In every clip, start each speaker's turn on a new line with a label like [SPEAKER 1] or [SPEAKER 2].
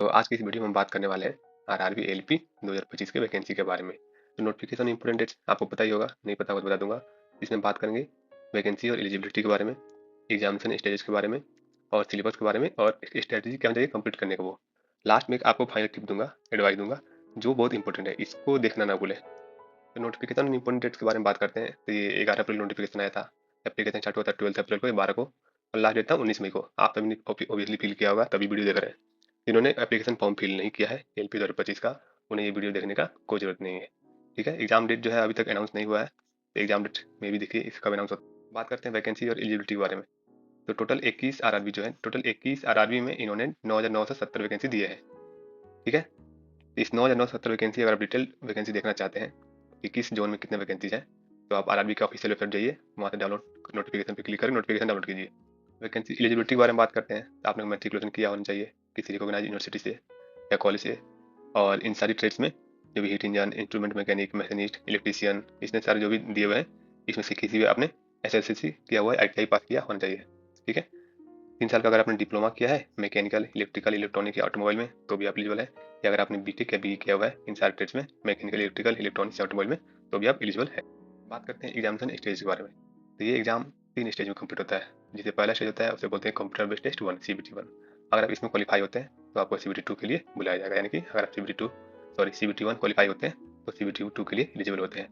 [SPEAKER 1] तो आज की इस वीडियो में हम बात करने वाले हैं आरआरबी एलपी 2025 के वैकेंसी के बारे में। तो नोटिफिकेशन इंपोर्टेंट डेट्स आपको पता ही होगा, नहीं पता होगा तो बता दूंगा। इसमें बात करेंगे वैकेंसी और एलिजिबिलिटी के बारे में, एग्जामिनेशन स्टेजेस के बारे में और सिलेबस के बारे में और स्ट्रेटेजी क्या चाहिए कंप्लीट करने का। वो लास्ट में एक आपको फाइनल टिप दूंगा, एडवाइस दूंगा जो बहुत इंपॉर्टेंट है, इसको देखना ना भूलें। तो नोटिफिकेशन और इंपोर्टेंट डेट्स के बारे में बात करते हैं। तो ये 11 अप्रैल नोटिफिकेशन आया था। एप्लीकेशन स्टार्ट हुआ था 12 अप्रैल को, 12 को, और लास्ट डेट था 19 मई को। आप सभी ने ऑब्वियसली फिल किया होगा, तभी वीडियो देख रहे हैं। जिन्होंने एप्लीकेशन फॉर्म फिल नहीं किया है एलपी 2025 का, उन्हें ये वीडियो देखने का कोई जरूरत नहीं है। ठीक है, एग्जाम डेट जो है अभी तक अनाउंस नहीं हुआ है, तो एग्जाम डेट में भी देखिए इसका कब अनाउंस होता है। बात करते हैं वैकेंसी और एलिजिबिलिटी के बारे में। तो टोटल 21 आरआरबी जो है, टोटल 21 आरआरबी में इन्होंने 9,970 वैकेंसी दिए हैं। ठीक है, इस 9,970 वैकेंसी, अगर आप डिटेल वैकेंसी देखना चाहते हैं कि किस जोन में कितने वैकेंसीज हैं, तो आप आरआरबी के ऑफिशियल वेबसाइट जाइए, वहाँ से डाउनलोड नोटिफिकेशन पे क्लिक करें, नोटिफिकेशन डाउनलोड कीजिए। वैकेंसी एलिजिबिलिटी के बारे में बात करते हैं, तो आपने मैट्रिकुलेशन किया होना चाहिए किसी रिकॉग्नाइज यूनिवर्सिटी से या कॉलेज से। और इन सारी ट्रेड्स में जो भी heat engine, instrument mechanic, machinist, electrician, इसमें सारे जो भी दिए हुए हैं, इसमें से किसी भी आपने एसएससी किया हुआ है, आईटीआई पास किया होना चाहिए। ठीक है, 3 साल का अगर आपने डिप्लोमा किया है मैकेनिकल, इलेक्ट्रिकल, इलेक्ट्रॉनिक या ऑटोमोबाइल में, तो भी आप एलिजिबल है। या अगर आपने बीटेक या बीई किया हुआ है इन सारे ट्रेड्स में, मैकेनिकल, इलेक्ट्रिकल, इलेक्ट्रॉनिक्स या ऑटोमोबाइल में, तो भी आप एलिजिबल है। बात करते हैं एग्जामिनेशन स्टेज के बारे में। तो ये एग्जाम 3 स्टेज में कंप्लीट होता है। जिसे पहला स्टेज होता है उसे बोलते हैं कंप्यूटर बेस्ड टेस्ट 1, CBT 1। अगर आप इसमें क्वालिफाई होते हैं तो आपको CBT 2 के लिए बुलाया जाएगा, यानी कि अगर आप CBT 1 क्वालिफाई होते हैं तो CBT 2 के लिए एलिजिबल होते हैं।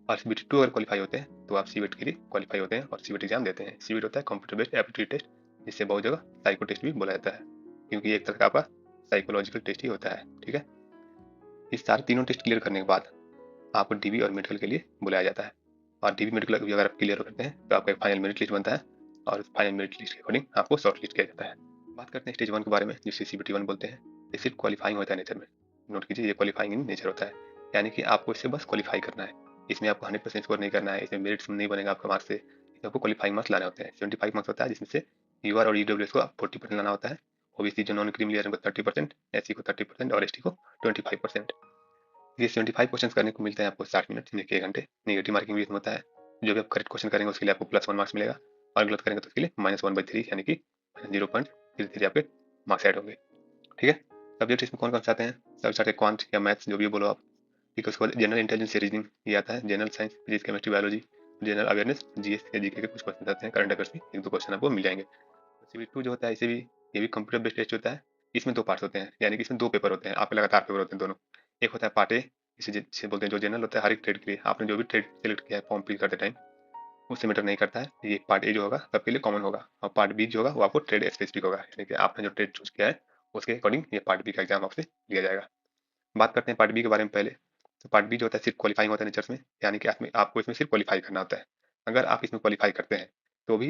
[SPEAKER 1] और CBT 2 अगर क्वालिफाई होते हैं तो आप CBT के लिए क्वालिफाई होते हैं और CBT एग्जाम देते हैं। CBT होता है कंप्यूटर बेस्ड एप्टीट्यूड टेस्ट, जिससे बहुत जगह साइको टेस्ट भी बोला जाता है, क्योंकि ये एक तरह का आपका साइकोलॉजिकल टेस्ट ही होता है। ठीक है, इस सारे तीनों टेस्ट क्लियर करने के बाद आपको डीबी और मेडिकल के लिए बुलाया जाता है। और डीबी मेडिकल भी अगर आप क्लियर करते हैं तो आपका एक फाइनल मेरिट लिस्ट बनता है, और उस फाइनल मेरिट लिस्ट के अकॉर्डिंग आपको शॉर्ट लिस्ट किया जाता है। बात करते हैं स्टेज 1 के बारे में, जिसे CBT 1 बोलते हैं। ये सिर्फ क्वालिफाइंग होता है नेचर में। नोट कीजिए, ये क्वालिफाइंग इन नेचर होता है, यानी कि आपको इससे बस क्वालिफाई करना है। इसमें आपको 100% स्कोर नहीं करना है, इसमें मेरिट नहीं बनेगा आपका मार्क्स से। इसमें आपको क्वालिफाइंग मार्क्स लाने होते हैं। 75 मार्क्स होता है, जिसमें से यूआर और ईडब्ल्यूएस को 40% लाना होता है। ओबीसी जो नॉन क्रीमी लेयर को 30%, एससी को 30% और एसटी को 25%। ये 75 क्वेश्चन करने को मिलते हैं आपको 60 मिनट, यानी कि 1 घंटे। नेगेटिव मार्किंग भी इसमें होता है। जो भी आप करेक्ट क्वेश्चन करेंगे उसके लिए आपको +1 मार्क्स मिलेगा, और गलत करेंगे तो उसके लिए -1/3, यानी कि 0.33 आपके मार्क्स ऐड होंगे। ठीक है, सब्जेक्ट इसमें कौन कौन से आते हैं? सब्जेक्ट आते हैं क्वांट या मैथ्स, जो भी बोलो आप। ठीक है, उसके बाद जनरल इंटेलिजेंस रीजनिंग ये आता है, general science, physics, chemistry, biology, general awareness, GS या जीके के कुछ क्वेश्चन आते हैं, करंट अफेयर्स भी 1-2 क्वेश्चन आपको मिल जाएंगे। CBT 2 जो होता है, इसे भी, ये भी कंप्यूटर बेस्ड टेस्ट होता है। इसमें 2 पार्ट्स होते हैं, यानी कि इसमें 2 पेपर होते हैं, आपके लगातार पेपर होते हैं दोनों। एक होता है पार्ट ए, जिसे बोलते हैं जो जनरल होता है हर एक ट्रेड के लिए। आपने जो भी ट्रेड सेलेक्ट किया है फॉर्म फिल करते टाइम, उससे मैटर नहीं करता है। ये पार्ट ए जो होगा सबके लिए कॉमन होगा, और पार्ट बी जो होगा वो आपको ट्रेड स्पेसिफिक होगा, यानी कि आपने जो ट्रेड चूज किया है उसके अकॉर्डिंग ये पार्ट बी का एग्जाम आपसे लिया जाएगा। बात करते हैं पार्ट बी के बारे में पहले। तो पार्ट बी जो होता है सिर्फ क्वालिफाइंग होता है नेचर्स में, यानी कि आपको इसमें सिर्फ क्वालिफाई करना होता है। अगर आप इसमें क्वालिफाई करते हैं तो भी,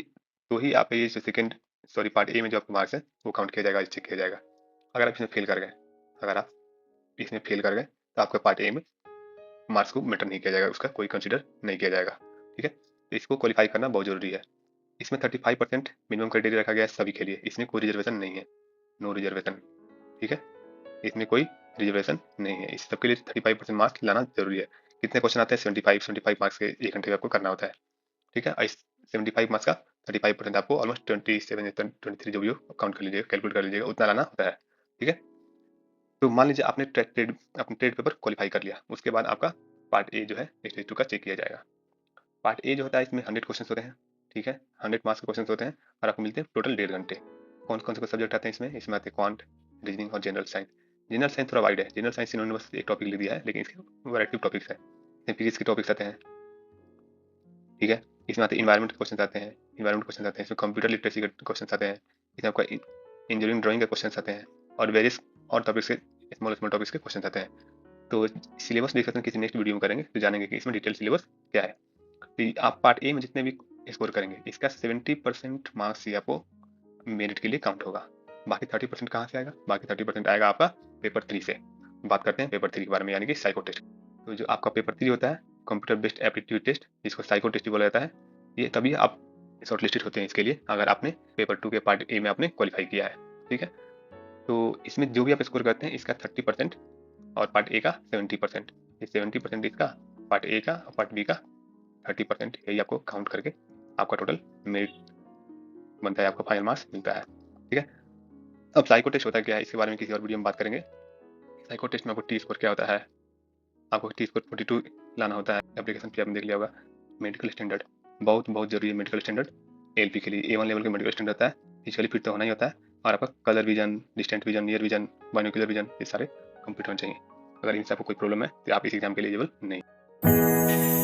[SPEAKER 1] तो ही आप ये जो सेकंड, सॉरी, पार्ट ए में जो आपके मार्क्स है वो काउंट किया जाएगा, चेक किया जाएगा। अगर आप इसमें फेल कर गए, अगर आप इसमें फेल कर गए तो आपका पार्ट ए में मार्क्स को मैटर नहीं किया जाएगा, उसका कोई कंसिडर नहीं किया जाएगा। ठीक है, तो इसको क्वालिफाई करना बहुत जरूरी है। इसमें 35% मिनिमम क्राइटेरिया रखा गया है सभी के लिए, इसमें कोई रिजर्वेशन नहीं है, नो रिजर्वेशन। ठीक है, इसमें कोई रिजर्वेशन नहीं है, इस सबके लिए 35% मार्क्स लाना जरूरी है। कितने क्वेश्चन आते हैं? 75 मार्क्स के 1 घंटे का आपको करना होता है। ठीक है, इस 75 मार्क्स का 35% आपको ऑलमोस्ट 27 या 23 जो भी हो काउंट कर लीजिएगा, कैलकुलेट कर लीजिएगा, उतना लाना होता है। ठीक है, तो मान लीजिए आपने अपने ट्रेड पेपर क्वालिफाई कर लिया, उसके बाद आपका पार्ट ए जो है स्टेज 2 का चेक किया जाएगा। पार्ट ए जो होता है इसमें 100 क्वेश्चन होते हैं। ठीक है, 100 मार्क्स के क्वेश्चन होते हैं, और आपको मिलते हैं टोटल 1.5 घंटे। कौन कौन से सब्जेक्ट आते हैं इसमें? इसमें आते हैं क्वांट, रीजनिंग और जनरल साइंस। जनरल साइंस थोड़ा वाइड है, जनरल साइंस इन्होंने बस एक टॉपिक लिख दिया है, लेकिन इसके वैरायटी ऑफ टॉपिक्स है। इसमें फिजिक्स के टॉपिक्स आते हैं। ठीक है, इसमें आते हैं इन्वायरमेंट क्वेश्चन आते हैं, इन्वायरमेंट क्वेश्चन आते हैं, इसमें कंप्यूटर लिटरेसी के क्वेश्चन आते हैं, इसमें आपका इंजीनियरिंग ड्राइंग के क्वेश्चन आते हैं, और वेरियस और टॉपिक्स के, स्मॉल स्मॉल टॉपिक्स के क्वेश्चन आते हैं। तो सिलेबस देख सकते हैं, किसी नेक्स्ट वीडियो में करेंगे तो जानेंगे कि इसमें डिटेल सिलेबस क्या है। तो आप पार्ट ए में जितने भी स्कोर करेंगे, इसका 70% मार्क्स ही आपको मेरिट के लिए काउंट होगा। बाकी 30% कहाँ से आएगा? बाकी 30% आएगा आपका पेपर 3 से। बात करते हैं पेपर 3 के बारे में, यानी कि साइको टेस्ट। तो जो आपका पेपर 3 होता है, कंप्यूटर बेस्ड एप्टीट्यूड टेस्ट, जिसको साइको टेस्ट भी बोला जाता है, ये तभी आप शॉर्ट लिस्टेड होते हैं इसके लिए अगर आपने पेपर 2 के पार्ट ए में आपने क्वालिफाई किया है। ठीक है, तो इसमें जो भी आप स्कोर करते हैं इसका 30% और पार्ट ए का 70%। ये 70% इसका, पार्ट ए का और पार्ट बी का 30%, यही आपको काउंट करके आपका टोटल मेरिट बनता है, आपका फाइनल मार्क्स मिलता है। ठीक है, अब साइको टेस्ट होता है क्या है, इसके बारे में किसी और वीडियो में बात करेंगे। साइको टेस्ट में आपको टी स्कोर क्या होता है, आपको टी स्कोर 42 लाना होता है। एप्लीकेशन पे आपने देख लिया होगा। मेडिकल स्टैंडर्ड बहुत बहुत जरूरी है। मेडिकल स्टैंडर्ड एलपी के लिए A1 लेवल का मेडिकल स्टैंडर्ड होता है। फिजिकली फिट तो होना ही होता है, और आपका colour vision, distant vision, near vision, binocular vision, ये सारे कंप्लीट होने चाहिए। अगर इनसे आपको कोई प्रॉब्लम है तो आप इस एग्जाम के लिए एलिजिबल नहीं।